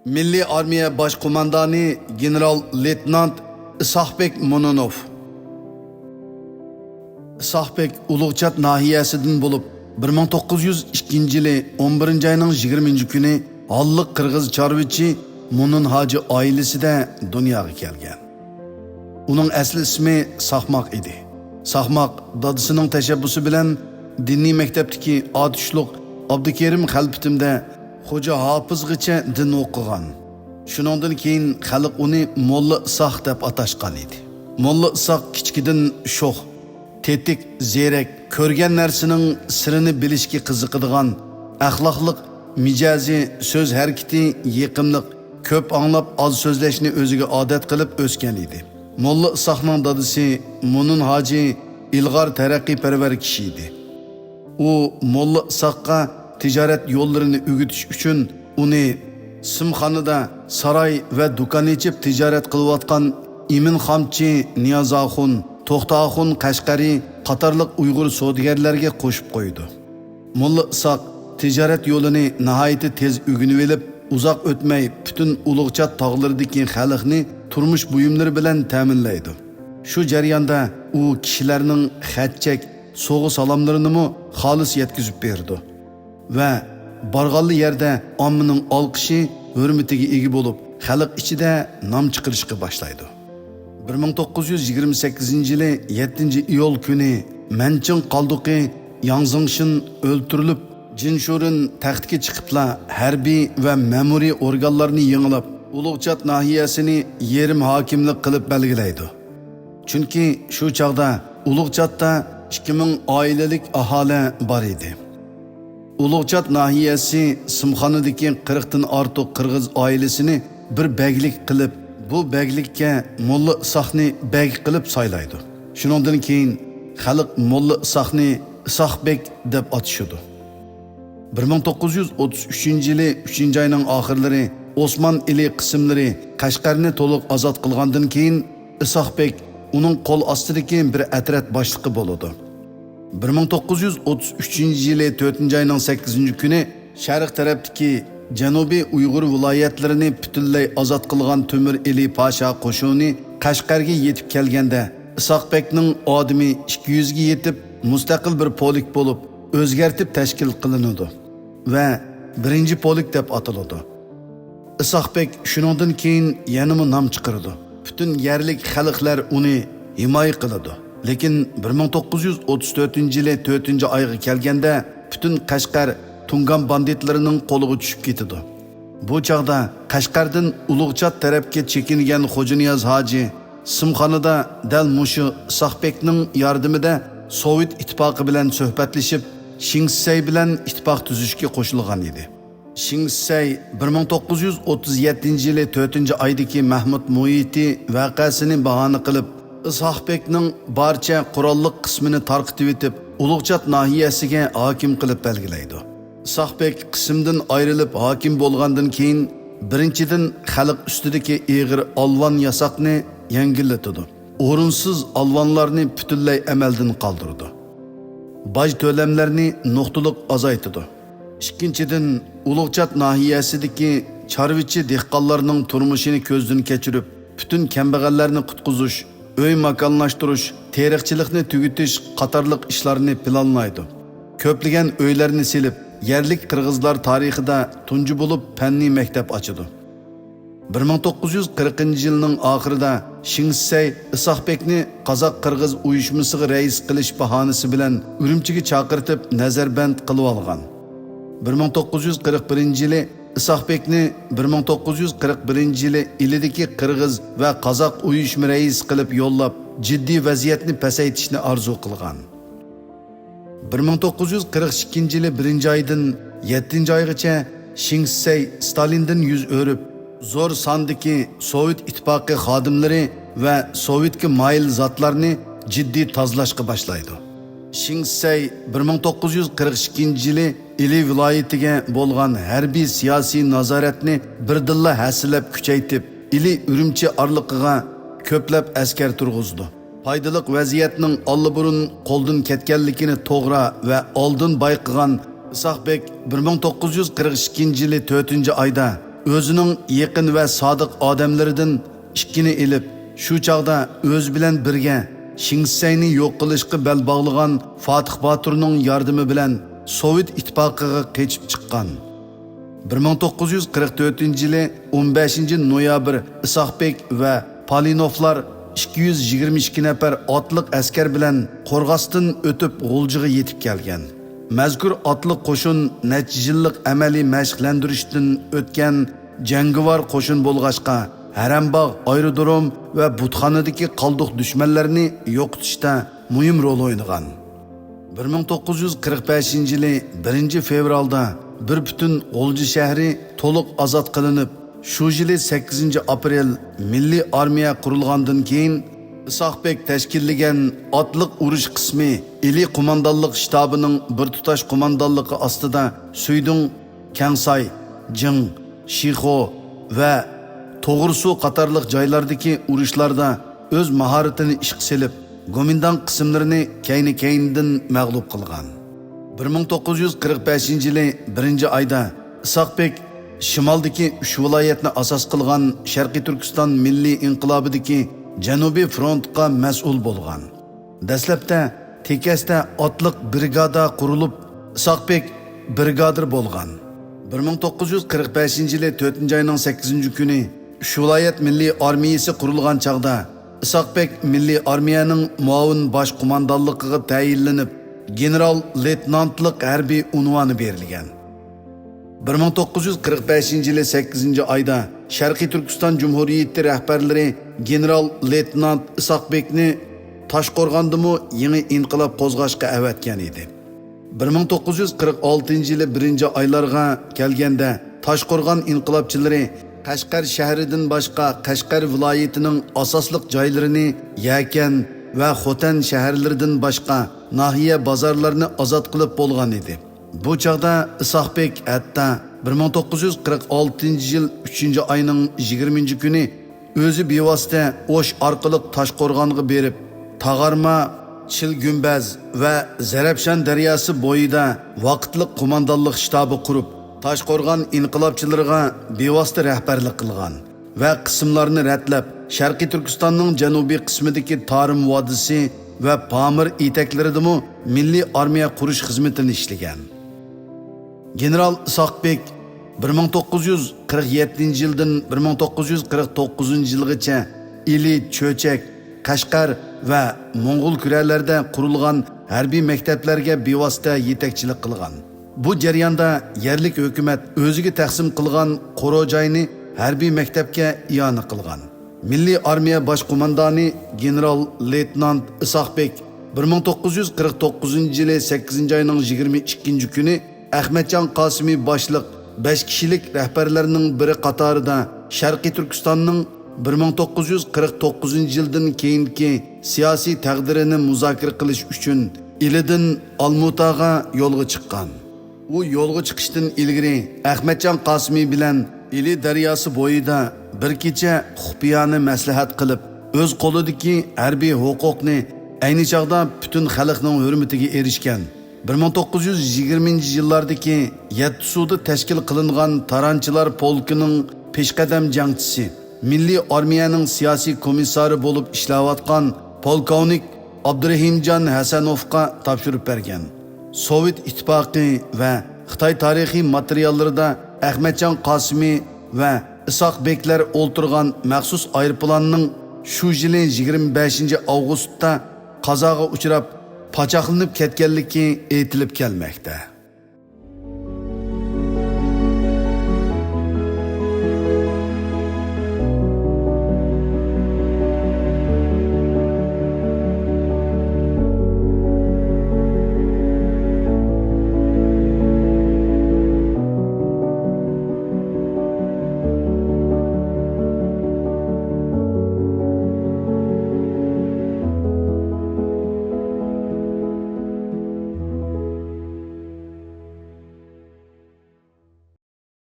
Milliy armiya bosh qo'mondoni general-leytenant Isoqbek Mo'minov. Isoqbek Ulug'chat nahiyasidan bo'lib 1902-yili 11-oyning 20-kuni Holliq qirg'iz chorvachi Mo'min hoji oilasida dunyoga kelgan. Uning asli ismi Saqmoq edi. Saqmoq dadasining tashabbusi bilan diniy maktabdagi otishliq Abdukerim xalpitimda Xo'ja Hofizgacha din o'qigan. Shuningdan keyin xalq uni Molla Isoq deb atashgan edi. Molla Isoq kichkidan sho'x, tetik, zerek, ko'rgan narsaning sirini bilishga qiziqadigan, axloqliq, mijozi, so'z harakati yiqimliq, ko'p anglab oz so'zlashni o'ziga odat qilib o'sgan edi. Molla Isoqning dadasi Mo'min hoji ilg'or taraqqiyparvar kishi edi. U Molla Isoqqa tijorat yo'llarini o'g'itish uchun uni simxonada saroy va do'kon ochib tijorat qilayotgan Imin Xamchi, Niyozaxun, To'xtaxun Qashqari qatorliq Uyg'ur savdogarlarga qo'shib qo'ydi. Molla Isoq tijorat yo'lini nihoyat tez o'rganib olib, uzoq o'tmay butun Ulug'chat tog'laridagi xalqni turmush buyumlari bilan ta'minlaydi. Shu jarayonda u kishilarning xatchak, so'g'i salomlarini xolis yetkazib berdi va borganli yerda ommaning olqishi, hurmatiga ega bo'lib, xalq ichida nom chiqarishga boshlaydi. 1928-yili 7-iyul kuni Manchin Qalduqi Yangzingshin o'ltirilib, Jinshurin taxtga chiqibla harbiy va ma'muriy organlarni yengilab, Ulug'chat nahiyasini yerim hokimlik qilib belgilaydi. Chunki shu chaqda Ulug'chatda 2000 oilalik aholi bor edi. Ulug'chat nahiyasi simxonadagi 40 dan ortiq qirg'iz oilasini bir beglik qilib, bu beglikka Molla Isoqni beg qilib saylaydi. Shuningdan keyin xalq Molla Isoqni Isoqbek deb atashadi. 1933-yili 3-oyning oxirlari Osman ili qismlari Qashqarni to'liq ozod qilgandan keyin Isoqbek uning qo'l ostidagi bir atrat boshlig'i bo'ladi. 1933-yili 4-oyning 8-kuni sharq tarafdagi Janubiy Uyg'ur viloyatlarini butunlay ozod qilgan Temur Eli Pasha qo'shini Qashqarga yetib kelganda Isoqbekning odami 200 ga yetib mustaqil bir polik bo'lib o'zgartib tashkil qilinadi va birinchi polik deb ataladi. Isoqbek shuningdan keyin yana nom chiqardi. Butun yerlik xalqlar uni himoya qiladi. Lekin 1934-yili 4-oyga kelganda butun Qashqar Tungan banditlarining qo'liga tushib ketdi. Bu chaqda Qashqardan Ulug'chat tarafga chekingan Xo'ja Niyoz hoji simxonada dal mushu Isoqbekning yordamida Sovet ittifoqi bilan suhbatlashib, Shingsay bilan ittifoq tuzishga qo'shilgan edi. Shingsay 1937-yili 4-oydagi Mahmud Mo'yiti voqeasini bahona qilib, Isoqbekning barcha qurolliq qismini tarqitib etib, Ulug'chat nahiyasiga hokim qilib belgilaydi. Isoqbek qismdan ayrilib hokim bo'lgandan keyin birinchidan xalq ustidagi eg'ir olvon yasoqni yengillatdi. O'rinsiz olvonlarni butunlay amaldan qoldirdi. Boj to'lamlarni nuqtaliq azaytdi. Ikkinchidan Ulug'chat nahiyasidagi chorvachi dehqonlarning turmushini ko'zdan kechirib, butun kambag'allarni qutqizish, uy makonlashtirish, teriqchilikni tugutish qatorliq ishlarni planlaydi. Ko'plagan uylarni silib, yerlik qirg'izlar tarixida tunji bo'lib fanniy maktab ochdi. 1940-yilning oxirida Shingsay Isoqbekni Qozoq-Qirg'iz uyushmasiga rais qilish bahonasi bilan Urumchiga chaqirtib nazarband qilib olgan. 1941-yili Isoqbekni 1941-yili ilidagi Qirg'iz va Qozoq uyushma rais qilib yo'llab, jiddiy vaziyatni pasaytishni orzu qilgan. 1942-yili 1-oydan 7-oygacha Shingsay Stalindan yuz o'rib, zo'r sondagi Sovet ittifoqi xodimlari va Sovetga moyil zotlarni jiddiy tozalashga boshlaydi. Shingsay 1942-yili Ili viloyatiga bo'lgan harbiy siyosiy nazoratni birdilla hasilab kuchaytib, Ili Urumchi orliqiga ko'plab askar turg'izdi. Foydali vaziyatning allaburun qo'ldan ketganligini to'g'ri va oldin bayqagan Isoqbek 1942-yili 4-oyda o'zining yaqin va sodiq odamlaridan ikkini ilib, shu chaqda o'z bilan birga Shingsayni yo'q qilishga bel bog'lagan Fatih Baturning yordami bilan Sovet ittifoqiga qochib chiqqan. 1944-yili 15-noyabr Isoqbek va Polinovlar 222 nafar otliq askar bilan Qo'rg'osdan o'tib G'uljiga yetib kelgan. Mazkur otliq qo'shin necha yillik amaliy mashqlantirishdan o'tgan jangovar qo'shin bo'lg'achqa Harambog' aerodrom va butxonadagi qoldiq dushmanlarni yo'qotishda muhim rol o'ynagan. 1945-yili 1-fevralda bir butun G'ulji shahri to'liq ozod qilinib, shu yili 8-aprel milliy armiya qurilgandan keyin Isoqbek tashkillagan otliq urush qismi Ili qo'mondonlik shtabining bir tutash qo'mondonligi ostida Suydung, Kangsay, Jing, Shixo va To'g'risu qatorliq joylardagi urushlarda o'z mahoratini ishga solib, Gomindan qismlarini kayni-kaynidan mag'lub qilgan. 1945-yili 1-oyda Isoqbek shimoldagi 3 viloyatni asos qilgan Sharqiy Turkiston milliy inqilobidagi Janubiy frontga mas'ul bo'lgan. Dastlabda Tekasda otliq brigada qurilib, Isoqbek brigadir bo'lgan. 1945-yili 4-oyning 8-kuni shu viloyat milliy armiyasi qurilgan chaqda Isoqbek milliy armiyaning muavin bosh qo'mondonligiga tayinlanib, general-leytenantlik harbiy unvoni berilgan. 1945-yili 8-oyda Sharqiy Turkiston Jumhuriyati rahbarlari general-leytenant Isoqbekni Toshqo'rg'ondimi yangi inqilob qo'zg'ashga avatgan edi. 1946-yili 1-oylarga kelganda Toshqo'rg'on inqilobchilari Qashqar shahridan boshqa Qashqar viloyatining asosliq joylarini Yakan va Xotan shaharlaridan boshqa nahiya bozorlarini ozod qilib bo'lgan edi. Bu chaqda Isoqbek hatto 1946-yil 3-oyning 20-kuni o'zi bevosita O'sh orqali Toshqo'rg'onga berib, Tag'arma, Chilgumbaz va Zarafshon daryosi bo'yida vaqtliq qo'mondonlik shtabi qurib, Toshqo'rg'on inqilobchilariga bevosita rahbarlik qilgan va qismlarni ratlab, Sharqiy Turkistonning janubiy qismidagi Tarim vodisi va Pamir etaklaridami milliy armiya qurish xizmatini ishlagan. General Isoqbek 1947-yildan 1949-yilgacha Ili, Cho'chak, Qashqar va Mo'ng'ul kuralarda qurilgan harbiy maktablarga bevosita yetakchilik qilgan. Bu jarayonda yerlik hukumat o'ziga taqsim qilgan qo'rojoyni harbiy maktabga iona qilgan. Milliy armiya bosh qo'mondoni general-leytenant Isoqbek 1949-yili 8-oyning 22-kuni Ahmadjon Qosimiy boshliq 5 kishilik rahbarlarning biri qatorida Sharqiy Turkistonning 1949-yildan keyingi siyosiy taqdirini muzokara qilish uchun Ilidan Olmutaga yo'lga chiqqan. U yo'lga chiqishdan ilgari Ahmadjon Qosimiy bilan Ili daryosi bo'yida bir kecha xufiyona maslahat qilib, o'z qo'lidagi harbiy huquqni ayni chaqda butun xalqning hurmatiga erishgan. 1920-yillardagi Yatsuda tashkil qilingan Taranchilar polkining peshqadam jangchisi, milliy armiyaning siyosiy komissari bo'lib ishlayotgan polkovnik Abdurahimjon Hasanovga topshirib bergan. Sovet ittifoqi va Xitoy tarixiy materiallarida Ahmadjon Qosimiy va Isoqbeklar o'ltirgan maxsus aeroplanning shu yili 25-avgustda qazoga uchrab, pachoqlanib ketganligi aytilib kelmoqda.